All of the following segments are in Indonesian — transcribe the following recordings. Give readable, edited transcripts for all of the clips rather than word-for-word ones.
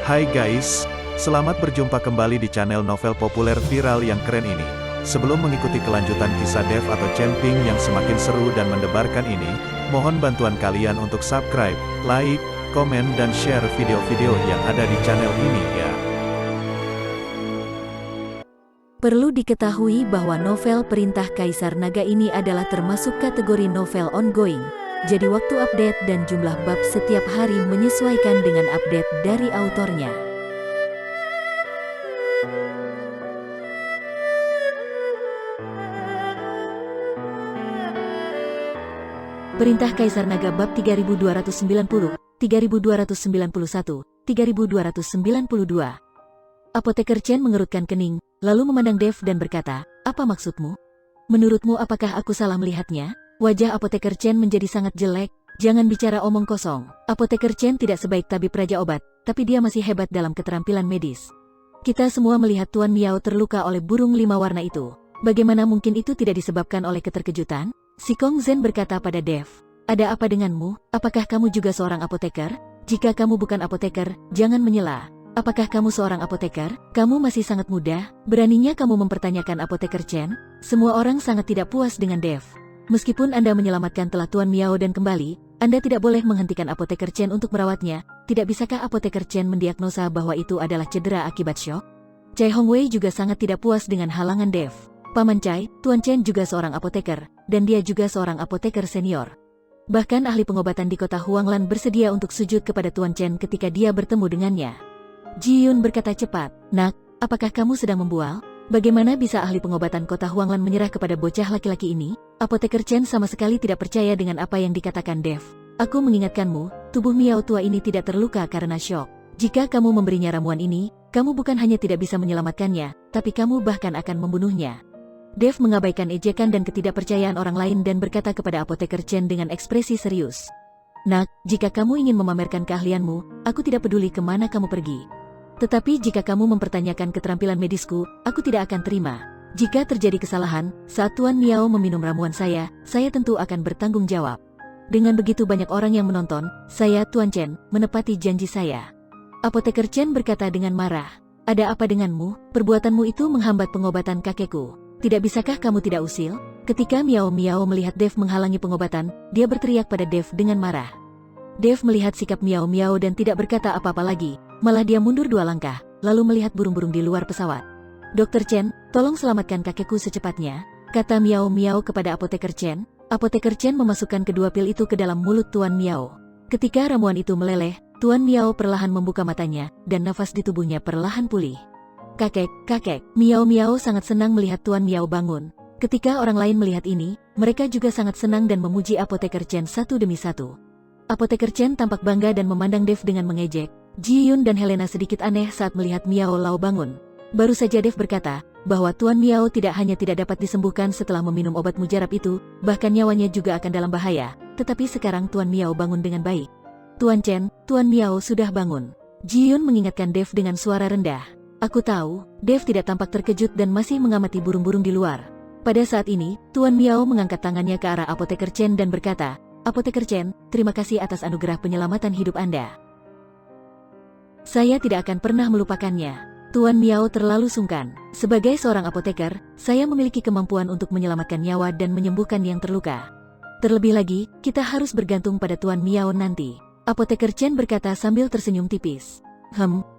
Hai guys, selamat berjumpa kembali di channel novel populer viral yang keren ini. Sebelum mengikuti kelanjutan kisah Dev atau Chen-Ping yang semakin seru dan mendebarkan ini, mohon bantuan kalian untuk subscribe, like, komen dan share video-video yang ada di channel ini ya. Perlu diketahui bahwa novel Perintah Kaisar Naga ini adalah termasuk kategori novel ongoing. Jadi waktu update dan jumlah bab setiap hari menyesuaikan dengan update dari autornya. Perintah Kaisar Naga bab 3290, 3291, 3292. Apoteker Chen mengerutkan kening, lalu memandang Dev dan berkata, "Apa maksudmu? Menurutmu apakah aku salah melihatnya?" Wajah Apoteker Chen menjadi sangat jelek. "Jangan bicara omong kosong. Apoteker Chen tidak sebaik tabib Raja Obat, tapi dia masih hebat dalam keterampilan medis. Kita semua melihat Tuan Miao terluka oleh burung 5 warna itu. Bagaimana mungkin itu tidak disebabkan oleh keterkejutan?" Si Kong Zhen berkata pada Dev, "Ada apa denganmu? Apakah kamu juga seorang apoteker? Jika kamu bukan apoteker, jangan menyela. Apakah kamu seorang apoteker? Kamu masih sangat muda. Beraninya kamu mempertanyakan Apoteker Chen?" Semua orang sangat tidak puas dengan Dev. "Meskipun Anda menyelamatkan telah Tuan Miao dan kembali, Anda tidak boleh menghentikan Apoteker Chen untuk merawatnya. Tidak bisakah Apoteker Chen mendiagnosa bahwa itu adalah cedera akibat syok?" Chai Hongwei juga sangat tidak puas dengan halangan Dev. "Paman Chai, Tuan Chen juga seorang apoteker, dan dia juga seorang apoteker senior. Bahkan ahli pengobatan di kota Huanglan bersedia untuk sujud kepada Tuan Chen ketika dia bertemu dengannya." Ji Yun berkata cepat, "Nak, apakah kamu sedang membual? Bagaimana bisa ahli pengobatan kota Huanglan menyerah kepada bocah laki-laki ini?" Apoteker Chen sama sekali tidak percaya dengan apa yang dikatakan Dev. "Aku mengingatkanmu, tubuh Miao tua ini tidak terluka karena syok. Jika kamu memberinya ramuan ini, kamu bukan hanya tidak bisa menyelamatkannya, tapi kamu bahkan akan membunuhnya." Dev mengabaikan ejekan dan ketidakpercayaan orang lain dan berkata kepada Apoteker Chen dengan ekspresi serius, "Nak, jika kamu ingin memamerkan keahlianmu, aku tidak peduli kemana kamu pergi. Tetapi jika kamu mempertanyakan keterampilan medisku, aku tidak akan terima. Jika terjadi kesalahan, saat Tuan Miao meminum ramuan saya tentu akan bertanggung jawab. Dengan begitu banyak orang yang menonton, saya, Tuan Chen, menepati janji saya." Apoteker Chen berkata dengan marah, "Ada apa denganmu? Perbuatanmu itu menghambat pengobatan kakekku. Tidak bisakah kamu tidak usil?" Ketika Miao melihat Dev menghalangi pengobatan, dia berteriak pada Dev dengan marah. Dev melihat sikap Miao dan tidak berkata apa-apa lagi, malah dia mundur 2 langkah, lalu melihat burung-burung di luar pesawat. "Dokter Chen, tolong selamatkan kakekku secepatnya," kata Miao kepada Apoteker Chen. Apoteker Chen memasukkan kedua pil itu ke dalam mulut Tuan Miao. Ketika ramuan itu meleleh, Tuan Miao perlahan membuka matanya, dan nafas di tubuhnya perlahan pulih. Kakek. Miao sangat senang melihat Tuan Miao bangun. Ketika orang lain melihat ini, mereka juga sangat senang dan memuji Apoteker Chen satu demi satu. Apoteker Chen tampak bangga dan memandang Dev dengan mengejek. Ji Yun dan Helena sedikit aneh saat melihat Miao Lao bangun. Baru saja Dev berkata bahwa Tuan Miao tidak hanya tidak dapat disembuhkan setelah meminum obat mujarab itu, bahkan nyawanya juga akan dalam bahaya. Tetapi sekarang Tuan Miao bangun dengan baik. "Tuan Chen, Tuan Miao sudah bangun." Ji Yun mengingatkan Dev dengan suara rendah. "Aku tahu." Dev tidak tampak terkejut dan masih mengamati burung-burung di luar. Pada saat ini, Tuan Miao mengangkat tangannya ke arah Apoteker Chen dan berkata, "Apoteker Chen, terima kasih atas anugerah penyelamatan hidup Anda. Saya tidak akan pernah melupakannya." Tuan Miao terlalu sungkan. "Sebagai seorang apoteker, saya memiliki kemampuan untuk menyelamatkan nyawa dan menyembuhkan yang terluka. Terlebih lagi, kita harus bergantung pada Tuan Miao nanti." Apoteker Chen berkata sambil tersenyum tipis.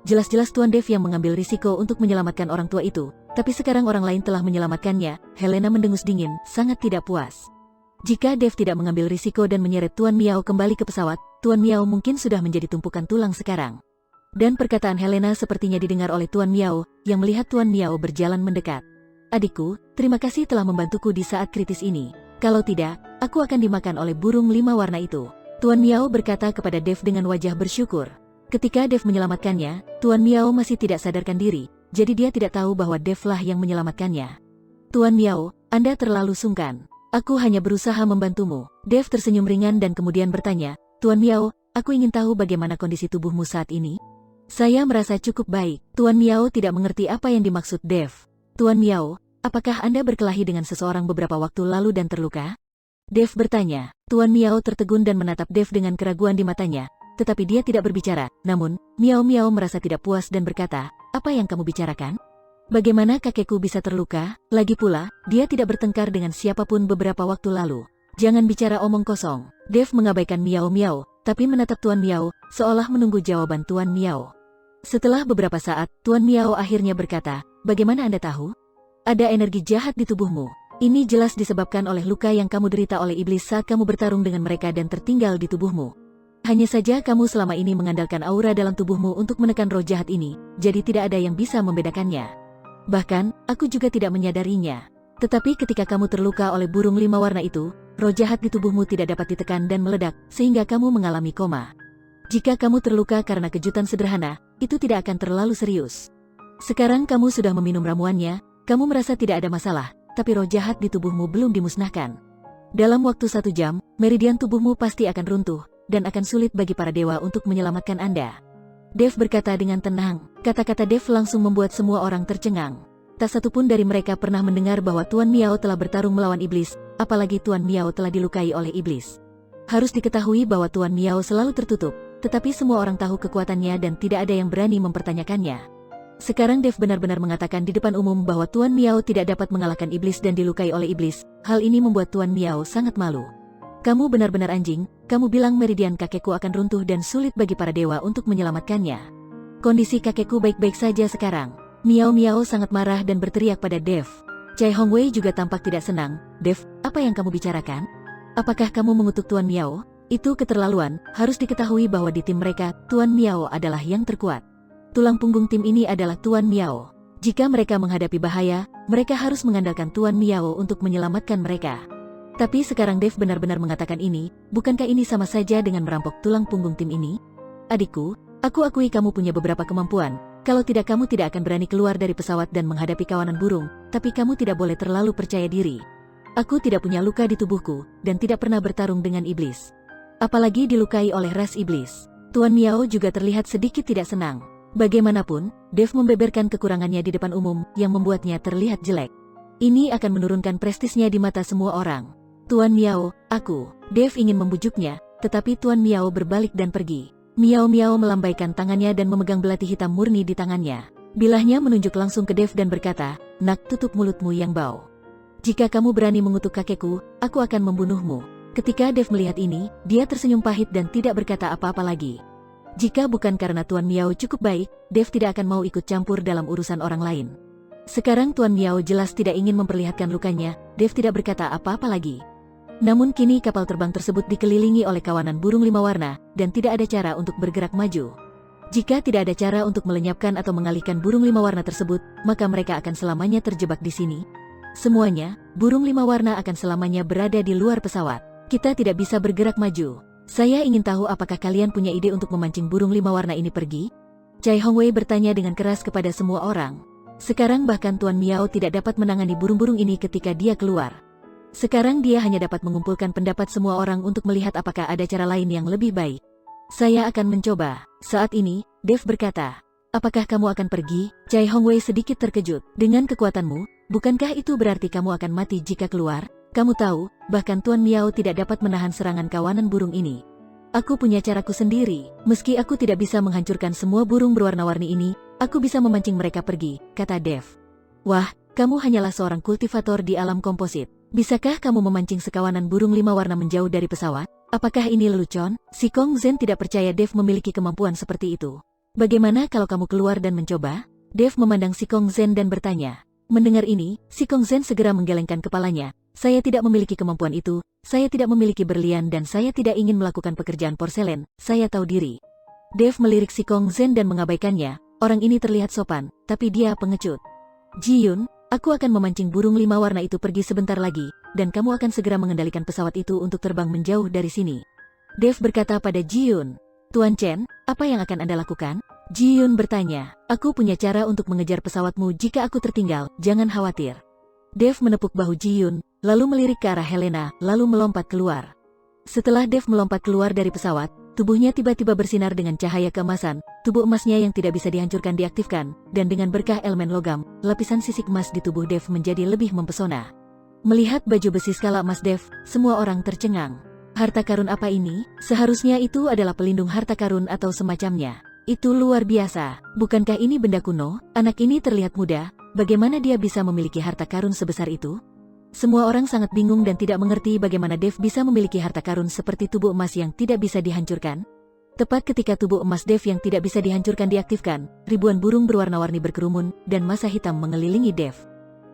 Jelas-jelas Tuan Dev yang mengambil risiko untuk menyelamatkan orang tua itu, tapi sekarang orang lain telah menyelamatkannya." Helena mendengus dingin, sangat tidak puas. Jika Dev tidak mengambil risiko dan menyeret Tuan Miao kembali ke pesawat, Tuan Miao mungkin sudah menjadi tumpukan tulang sekarang. Dan perkataan Helena sepertinya didengar oleh Tuan Miao, yang melihat Tuan Miao berjalan mendekat. "Adikku, terima kasih telah membantuku di saat kritis ini. Kalau tidak, aku akan dimakan oleh burung 5 warna itu." Tuan Miao berkata kepada Dev dengan wajah bersyukur. Ketika Dev menyelamatkannya, Tuan Miao masih tidak sadarkan diri, jadi dia tidak tahu bahwa Dev lah yang menyelamatkannya. "Tuan Miao, Anda terlalu sungkan. Aku hanya berusaha membantumu." Dev tersenyum ringan dan kemudian bertanya, "Tuan Miao, aku ingin tahu bagaimana kondisi tubuhmu saat ini?" "Saya merasa cukup baik." Tuan Miao tidak mengerti apa yang dimaksud Dev. "Tuan Miao, apakah Anda berkelahi dengan seseorang beberapa waktu lalu dan terluka?" Dev bertanya. Tuan Miao tertegun dan menatap Dev dengan keraguan di matanya. tetapi dia tidak berbicara. Namun, Miao Miao merasa tidak puas dan berkata, "Apa yang kamu bicarakan? Bagaimana kakekku bisa terluka? Lagi pula, dia tidak bertengkar dengan siapapun beberapa waktu lalu. Jangan bicara omong kosong." Dev mengabaikan Miao Miao, tapi menatap Tuan Miao, seolah menunggu jawaban Tuan Miao. Setelah beberapa saat, Tuan Miao akhirnya berkata, "Bagaimana Anda tahu? Ada energi jahat di tubuhmu. Ini jelas disebabkan oleh luka yang kamu derita oleh iblis saat kamu bertarung dengan mereka dan tertinggal di tubuhmu. Hanya saja kamu selama ini mengandalkan aura dalam tubuhmu untuk menekan roh jahat ini, jadi tidak ada yang bisa membedakannya. Bahkan, aku juga tidak menyadarinya. Tetapi ketika kamu terluka oleh burung 5 warna itu, roh jahat di tubuhmu tidak dapat ditekan dan meledak, sehingga kamu mengalami koma. Jika kamu terluka karena kejutan sederhana, itu tidak akan terlalu serius. Sekarang kamu sudah meminum ramuannya, kamu merasa tidak ada masalah, tapi roh jahat di tubuhmu belum dimusnahkan. Dalam waktu 1 jam, meridian tubuhmu pasti akan runtuh, dan akan sulit bagi para dewa untuk menyelamatkan Anda." Dev berkata dengan tenang. Kata-kata Dev langsung membuat semua orang tercengang. Tak satu pun dari mereka pernah mendengar bahwa Tuan Miao telah bertarung melawan iblis, apalagi Tuan Miao telah dilukai oleh iblis. Harus diketahui bahwa Tuan Miao selalu tertutup, tetapi semua orang tahu kekuatannya dan tidak ada yang berani mempertanyakannya. Sekarang Dev benar-benar mengatakan di depan umum bahwa Tuan Miao tidak dapat mengalahkan iblis dan dilukai oleh iblis. Hal ini membuat Tuan Miao sangat malu. "Kamu benar-benar anjing, kamu bilang meridian kakekku akan runtuh dan sulit bagi para dewa untuk menyelamatkannya. Kondisi kakekku baik-baik saja sekarang." Miao Miao sangat marah dan berteriak pada Dev. Cai Hongwei juga tampak tidak senang. "Dev, apa yang kamu bicarakan? Apakah kamu mengutuk Tuan Miao? Itu keterlaluan." Harus diketahui bahwa di tim mereka, Tuan Miao adalah yang terkuat. Tulang punggung tim ini adalah Tuan Miao. Jika mereka menghadapi bahaya, mereka harus mengandalkan Tuan Miao untuk menyelamatkan mereka. Tapi sekarang Dev benar-benar mengatakan ini, bukankah ini sama saja dengan merampok tulang punggung tim ini? "Adikku, aku akui kamu punya beberapa kemampuan. Kalau tidak kamu tidak akan berani keluar dari pesawat dan menghadapi kawanan burung, tapi kamu tidak boleh terlalu percaya diri. Aku tidak punya luka di tubuhku, dan tidak pernah bertarung dengan iblis. Apalagi dilukai oleh ras iblis." Tuan Miao juga terlihat sedikit tidak senang. Bagaimanapun, Dev membeberkan kekurangannya di depan umum yang membuatnya terlihat jelek. Ini akan menurunkan prestisnya di mata semua orang. "Tuan Miao, aku..." Dev ingin membujuknya, tetapi Tuan Miao berbalik dan pergi. Miao Miao melambaikan tangannya dan memegang belati hitam murni di tangannya. Bilahnya menunjuk langsung ke Dev dan berkata, "Nak, tutup mulutmu yang bau. Jika kamu berani mengutuk kakekku, aku akan membunuhmu." Ketika Dev melihat ini, dia tersenyum pahit dan tidak berkata apa-apa lagi. Jika bukan karena Tuan Miao cukup baik, Dev tidak akan mau ikut campur dalam urusan orang lain. Sekarang Tuan Miao jelas tidak ingin memperlihatkan lukanya, Dev tidak berkata apa-apa lagi. Namun kini kapal terbang tersebut dikelilingi oleh kawanan burung 5 warna, dan tidak ada cara untuk bergerak maju. Jika tidak ada cara untuk melenyapkan atau mengalihkan burung 5 warna tersebut, maka mereka akan selamanya terjebak di sini. Semuanya, burung 5 warna akan selamanya berada di luar pesawat. Kita tidak bisa bergerak maju. Saya ingin tahu apakah kalian punya ide untuk memancing burung 5 warna ini pergi? Cai Hongwei bertanya dengan keras kepada semua orang. Sekarang bahkan Tuan Miao tidak dapat menangani burung-burung ini ketika dia keluar. Sekarang dia hanya dapat mengumpulkan pendapat semua orang untuk melihat apakah ada cara lain yang lebih baik. "Saya akan mencoba." Saat ini, Dev berkata, "Apakah kamu akan pergi?" Cai Hongwei sedikit terkejut. "Dengan kekuatanmu, bukankah itu berarti kamu akan mati jika keluar? Kamu tahu, bahkan Tuan Miao tidak dapat menahan serangan kawanan burung ini. Aku punya caraku sendiri. Meski aku tidak bisa menghancurkan semua burung berwarna-warni ini, aku bisa memancing mereka pergi," kata Dev. "Wah, kamu hanyalah seorang kultivator di alam komposit. Bisakah kamu memancing sekawanan burung 5 warna menjauh dari pesawat? Apakah ini lelucon?" Si Kong Zhen tidak percaya Dev memiliki kemampuan seperti itu. "Bagaimana kalau kamu keluar dan mencoba?" Dev memandang si Kong Zhen dan bertanya. Mendengar ini, si Kong Zhen segera menggelengkan kepalanya. "Saya tidak memiliki kemampuan itu, saya tidak memiliki berlian dan saya tidak ingin melakukan pekerjaan porselen, saya tahu diri." Dev melirik si Kong Zhen dan mengabaikannya. Orang ini terlihat sopan, tapi dia pengecut. "Ji Yun, aku akan memancing burung 5 warna itu pergi sebentar lagi, dan kamu akan segera mengendalikan pesawat itu untuk terbang menjauh dari sini." Dev berkata pada Ji Yun. "Tuan Chen, apa yang akan Anda lakukan?" Ji Yun bertanya. "Aku punya cara untuk mengejar pesawatmu jika aku tertinggal, jangan khawatir." Dev menepuk bahu Ji Yun, lalu melirik ke arah Helena, lalu melompat keluar. Setelah Dev melompat keluar dari pesawat, tubuhnya tiba-tiba bersinar dengan cahaya keemasan, tubuh emasnya yang tidak bisa dihancurkan diaktifkan, dan dengan berkah elemen logam, lapisan sisik emas di tubuh Dev menjadi lebih mempesona. Melihat baju besi skala emas Dev, semua orang tercengang. Harta karun apa ini? Seharusnya itu adalah pelindung harta karun atau semacamnya. Itu luar biasa. Bukankah ini benda kuno? Anak ini terlihat muda. Bagaimana dia bisa memiliki harta karun sebesar itu? Semua orang sangat bingung dan tidak mengerti bagaimana Dev bisa memiliki harta karun seperti tubuh emas yang tidak bisa dihancurkan. Tepat ketika tubuh emas Dev yang tidak bisa dihancurkan diaktifkan, ribuan burung berwarna-warni berkerumun dan massa hitam mengelilingi Dev.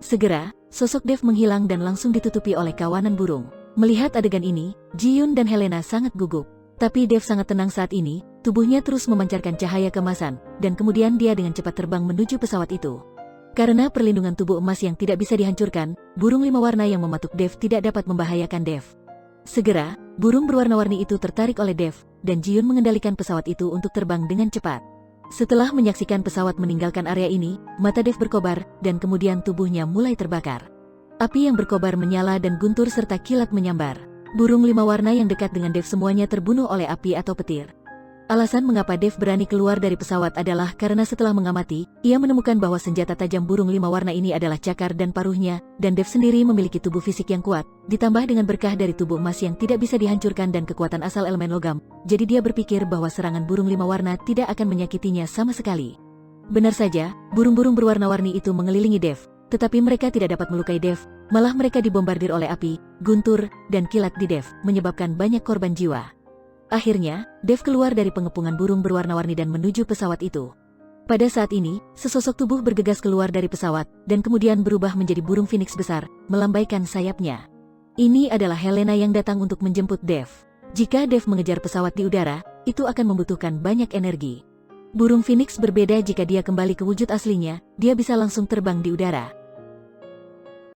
Segera, sosok Dev menghilang dan langsung ditutupi oleh kawanan burung. Melihat adegan ini, Ji-Yun dan Helena sangat gugup. Tapi Dev sangat tenang saat ini, tubuhnya terus memancarkan cahaya keemasan, dan kemudian dia dengan cepat terbang menuju pesawat itu. Karena perlindungan tubuh emas yang tidak bisa dihancurkan, burung 5 warna yang mematuk Dev tidak dapat membahayakan Dev. Segera, burung berwarna-warni itu tertarik oleh Dev, dan Ji-Yun mengendalikan pesawat itu untuk terbang dengan cepat. Setelah menyaksikan pesawat meninggalkan area ini, mata Dev berkobar, dan kemudian tubuhnya mulai terbakar. Api yang berkobar menyala dan guntur serta kilat menyambar. Burung 5 warna yang dekat dengan Dev semuanya terbunuh oleh api atau petir. Alasan mengapa Dev berani keluar dari pesawat adalah karena setelah mengamati, ia menemukan bahwa senjata tajam burung 5 warna ini adalah cakar dan paruhnya, dan Dev sendiri memiliki tubuh fisik yang kuat, ditambah dengan berkah dari tubuh emas yang tidak bisa dihancurkan dan kekuatan asal elemen logam, jadi dia berpikir bahwa serangan burung 5 warna tidak akan menyakitinya sama sekali. Benar saja, burung-burung berwarna-warni itu mengelilingi Dev, tetapi mereka tidak dapat melukai Dev, malah mereka dibombardir oleh api, guntur, dan kilat di Dev, menyebabkan banyak korban jiwa. Akhirnya, Dev keluar dari pengepungan burung berwarna-warni dan menuju pesawat itu. Pada saat ini, sesosok tubuh bergegas keluar dari pesawat, dan kemudian berubah menjadi burung phoenix besar, melambaikan sayapnya. Ini adalah Helena yang datang untuk menjemput Dev. Jika Dev mengejar pesawat di udara, itu akan membutuhkan banyak energi. Burung phoenix berbeda jika dia kembali ke wujud aslinya, dia bisa langsung terbang di udara.